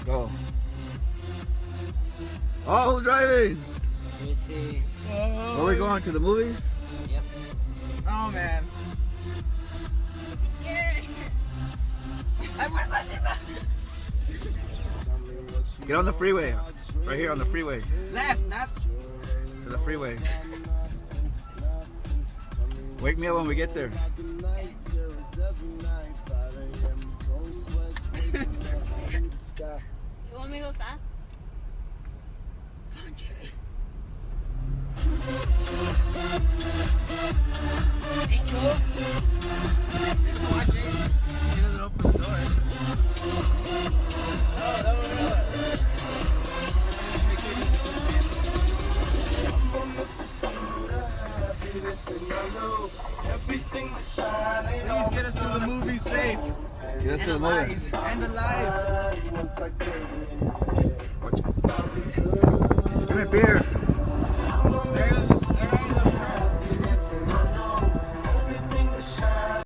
Go. Oh, who's driving? Let me see. Where are we going? To the movies? Yep. Oh man. Get on the freeway. Right here on the freeway. Left, not. To the freeway. Wake me up when we get there. You want me to go fast? He doesn't open the door. Please get us to the movie safe. Get us to the movie. And alive. Give me a beer.